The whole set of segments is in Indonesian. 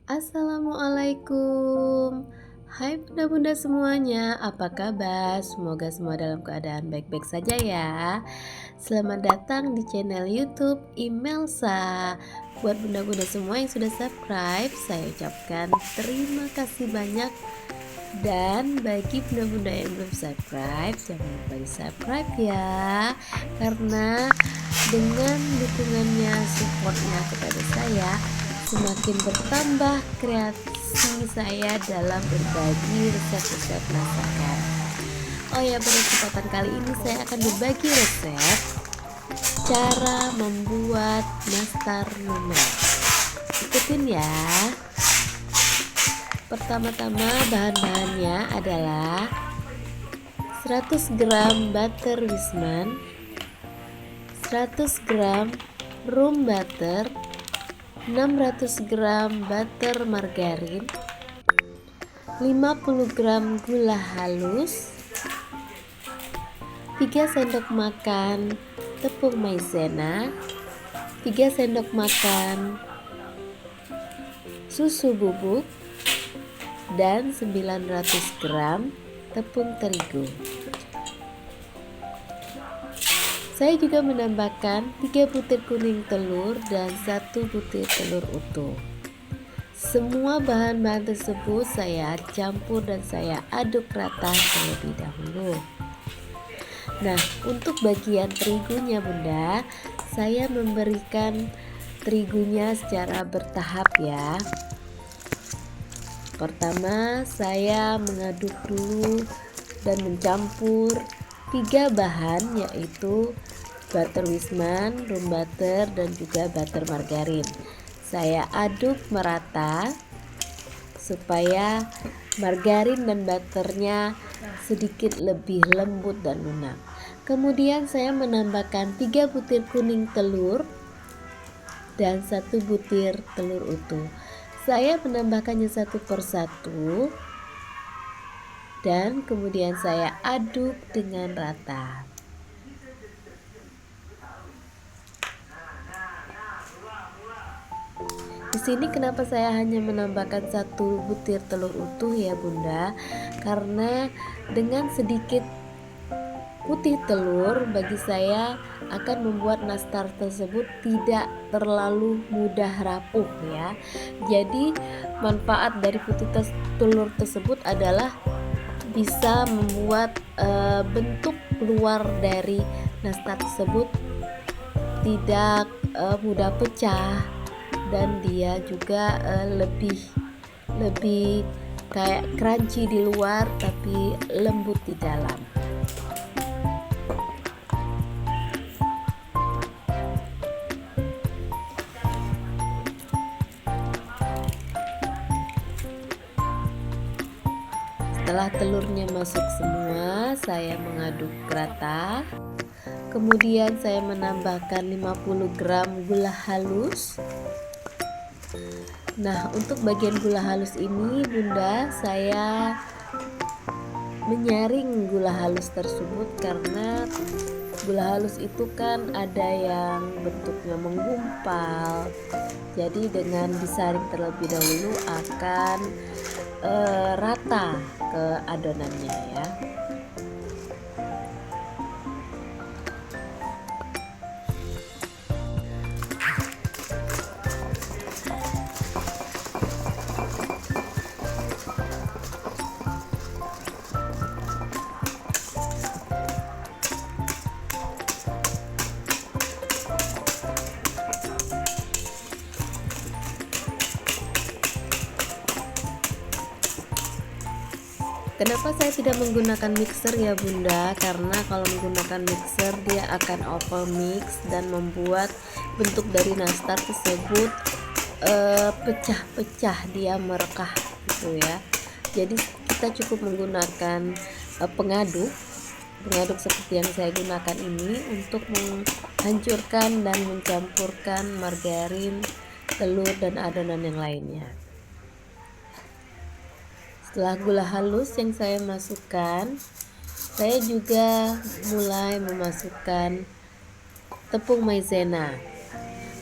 Assalamualaikum. Hai bunda-bunda semuanya, apa kabar? Semoga semua dalam keadaan baik-baik saja ya. Selamat datang di channel YouTube Imelsa. Buat bunda-bunda semua yang sudah subscribe, saya ucapkan terima kasih banyak. Dan bagi bunda-bunda yang belum subscribe, jangan lupa di subscribe ya. Karena dengan dukungannya, supportnya kepada saya, semakin bertambah kreasi saya dalam berbagi resep-resep masakan. Oh ya, pada kesempatan kali ini saya akan berbagi resep cara membuat nastar lumer. Ikutin ya. Pertama-tama bahan-bahannya adalah 100 gram butter Wisman, 100 gram room butter, 600 gram butter margarin, 50 gram gula halus, 3 sendok makan tepung maizena, 3 sendok makan susu bubuk, dan 900 gram tepung terigu. Saya juga menambahkan 3 butir kuning telur dan 1 butir telur utuh. Semua bahan-bahan tersebut saya campur dan saya aduk rata terlebih dahulu. Nah, untuk bagian terigunya bunda, saya memberikan terigunya secara bertahap ya. Pertama, saya mengaduk dulu dan mencampur 3 bahan, yaitu butter Wisman, room butter, dan juga butter margarin. Saya aduk merata supaya margarin dan butternya sedikit lebih lembut dan lunak. Kemudian saya menambahkan 3 butir kuning telur dan 1 butir telur utuh. Saya menambahkannya satu persatu dan kemudian saya aduk dengan rata. Di sini kenapa saya hanya menambahkan 1 butir telur utuh ya bunda? Karena dengan sedikit putih telur bagi saya akan membuat nastar tersebut tidak terlalu mudah rapuh ya. Jadi manfaat dari putih telur tersebut adalah bisa membuat bentuk luar dari nastar tersebut tidak mudah pecah, dan dia juga lebih kayak crunchy di luar tapi lembut di dalam. Setelah telurnya masuk semua, saya mengaduk rata. Kemudian saya menambahkan 50 gram gula halus. Nah, untuk bagian gula halus ini bunda, saya menyaring gula halus tersebut karena gula halus itu kan ada yang bentuknya menggumpal. Jadi dengan disaring terlebih dahulu akan rata ke adonannya ya. Kenapa saya tidak menggunakan mixer ya bunda? Karena kalau menggunakan mixer dia akan over mix dan membuat bentuk dari nastar tersebut pecah-pecah, dia merekah gitu ya. Jadi kita cukup menggunakan pengaduk seperti yang saya gunakan ini untuk menghancurkan dan mencampurkan margarin, telur, dan adonan yang lainnya. Setelah gula halus yang saya masukkan, saya juga mulai memasukkan tepung maizena.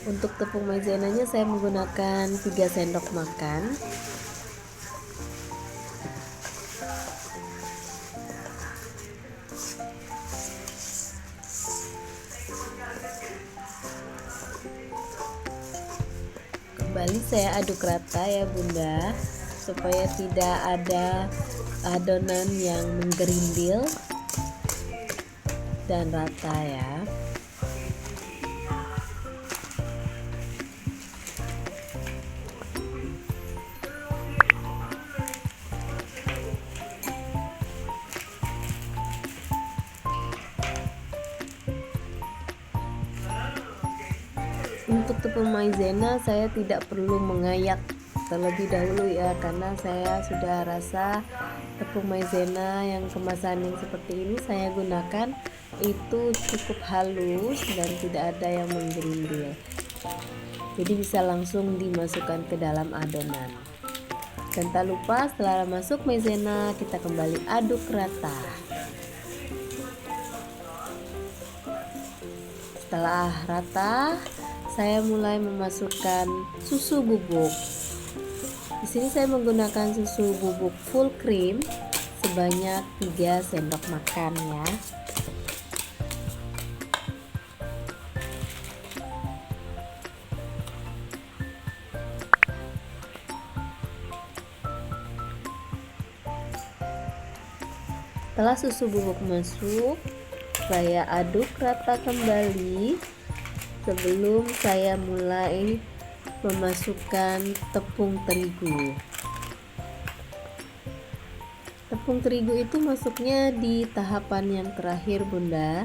Untuk tepung maizenanya saya menggunakan 3 sendok makan. Kembali saya aduk rata ya Bunda, supaya tidak ada adonan yang menggerindil dan rata ya. Untuk tepung maizena saya tidak perlu mengayak terlebih dahulu ya, karena saya sudah rasa tepung maizena yang kemasan yang seperti ini saya gunakan itu cukup halus dan tidak ada yang menggerindil, jadi bisa langsung dimasukkan ke dalam adonan. Dan tak lupa setelah masuk maizena kita kembali aduk rata. Setelah rata, saya mulai memasukkan susu bubuk. Di sini saya menggunakan susu bubuk full cream sebanyak 3 sendok makan ya. Setelah susu bubuk masuk, saya aduk rata kembali sebelum saya mulai memasukkan tepung terigu. Tepung terigu itu masuknya di tahapan yang terakhir Bunda,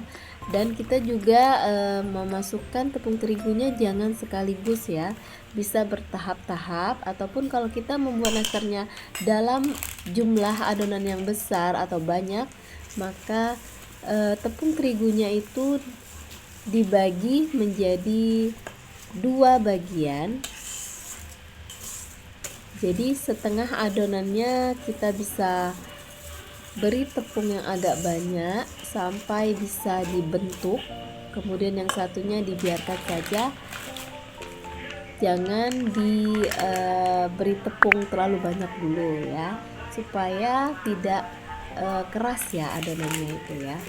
dan kita juga memasukkan tepung terigunya jangan sekaligus ya, bisa bertahap-tahap, ataupun kalau kita membuat nastarnya dalam jumlah adonan yang besar atau banyak, maka tepung terigunya itu dibagi menjadi 2 bagian. Jadi setengah adonannya kita bisa beri tepung yang agak banyak sampai bisa dibentuk, kemudian yang satunya dibiarkan saja, jangan diberi tepung terlalu banyak dulu ya, supaya tidak keras ya adonannya itu ya.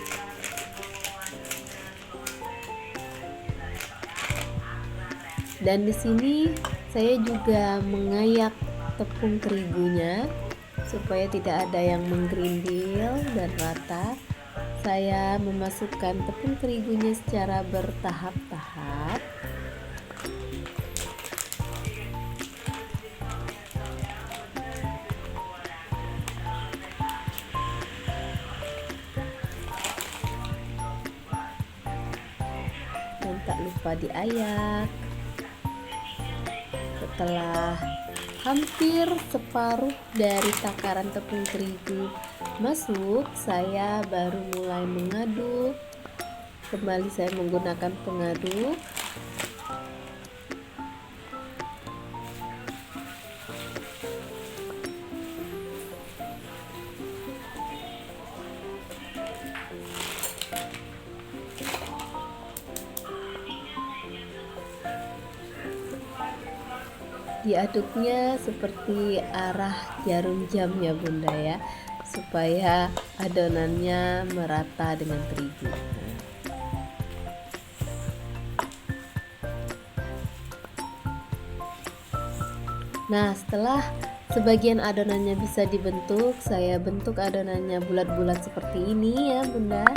Dan di sini saya juga mengayak tepung terigunya supaya tidak ada yang menggerindil dan rata. Saya memasukkan tepung terigunya secara bertahap-tahap. Dan tak lupa diayak. Setelah hampir separuh dari takaran tepung terigu masuk, saya baru mulai mengaduk. Kembali saya menggunakan pengaduk. Diaduknya seperti arah jarum jam ya Bunda ya, supaya adonannya merata dengan terigu. Nah, setelah sebagian adonannya bisa dibentuk, saya bentuk adonannya bulat-bulat seperti ini ya Bunda.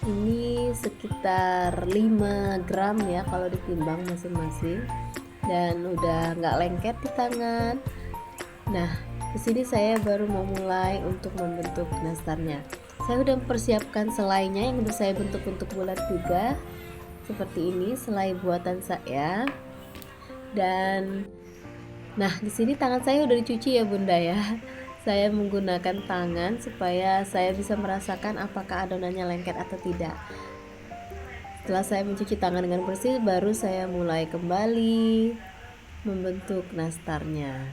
Ini sekitar 5 gram ya kalau ditimbang masing-masing, dan udah nggak lengket di tangan. Nah, di sini saya baru mau mulai untuk membentuk nastarnya. Saya udah mempersiapkan selainya yang udah saya bentuk untuk bulat juga, seperti ini selai buatan saya. Dan nah, di sini tangan saya udah dicuci ya Bunda ya. Saya menggunakan tangan supaya saya bisa merasakan apakah adonannya lengket atau tidak. Setelah saya mencuci tangan dengan bersih, baru saya mulai kembali membentuk nastarnya.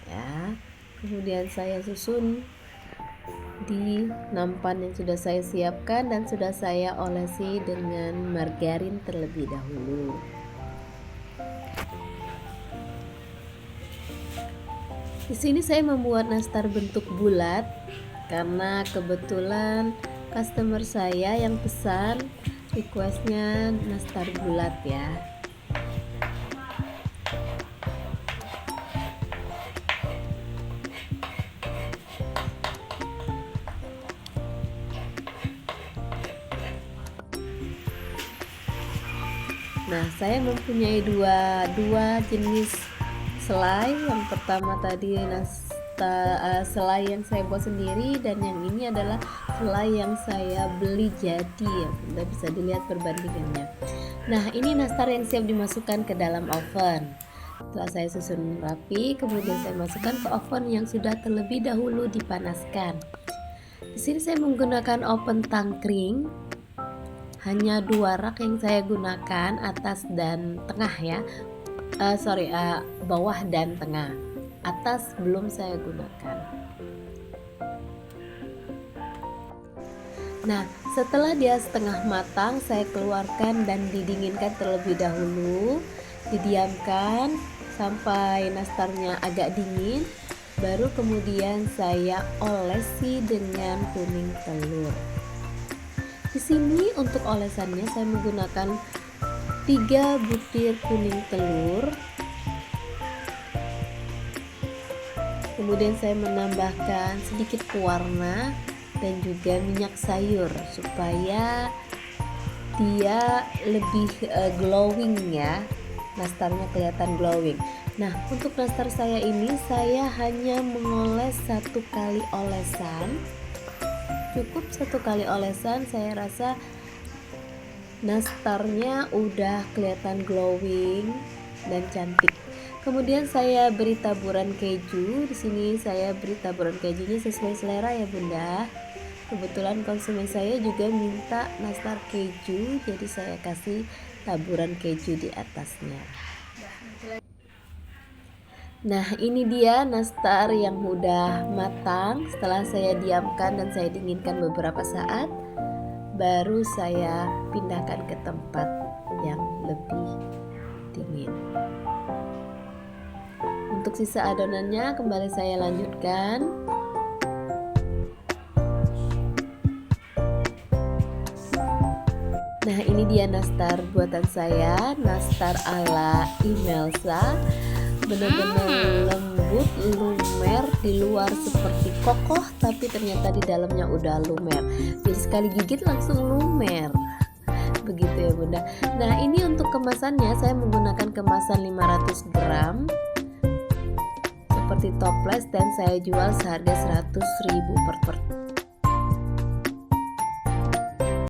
Ya, kemudian saya susun di nampan yang sudah saya siapkan dan sudah saya olesi dengan margarin terlebih dahulu. Di sini saya membuat nastar bentuk bulat karena kebetulan customer saya yang pesan requestnya nastar bulat ya. Nah, saya mempunyai dua jenis selai. Yang pertama tadi selai yang saya buat sendiri, dan yang ini adalah selai yang saya beli jadi ya. Bunda bisa dilihat perbandingannya. Nah, ini nastar yang siap dimasukkan ke dalam oven. Setelah saya susun rapi, kemudian saya masukkan ke oven yang sudah terlebih dahulu dipanaskan. Di sini saya menggunakan oven tangkring. Hanya 2 rak yang saya gunakan, atas dan tengah ya. Bawah dan tengah. Atas belum saya gunakan. Nah, setelah dia setengah matang, saya keluarkan dan didinginkan terlebih dahulu. Didiamkan sampai nastarnya agak dingin, baru kemudian saya olesi dengan kuning telur. Di sini untuk olesannya saya menggunakan 3 butir kuning telur. Kemudian saya menambahkan sedikit pewarna dan juga minyak sayur supaya dia lebih glowing ya. Nastarnya kelihatan glowing. Nah, untuk nastar saya ini saya hanya mengoles 1 kali olesan. Cukup 1 kali olesan, saya rasa nastarnya udah kelihatan glowing dan cantik. Kemudian saya beri taburan keju. Di sini saya beri taburan kejunya sesuai selera ya Bunda. Kebetulan konsumen saya juga minta nastar keju, jadi saya kasih taburan keju di atasnya. Nah, ini dia nastar yang udah matang. Setelah saya diamkan dan saya dinginkan beberapa saat, baru saya pindahkan ke tempat yang lebih dingin. Untuk sisa adonannya kembali saya lanjutkan. Nah, ini dia nastar buatan saya, nastar ala Imelsa. Benar-benar lembut, lumer, di luar seperti kokoh tapi ternyata di dalamnya udah lumer. Jadi sekali gigit langsung lumer. Begitu ya Bunda. Nah, ini untuk kemasannya saya menggunakan kemasan 500 gram seperti toples dan saya jual seharga 100.000 per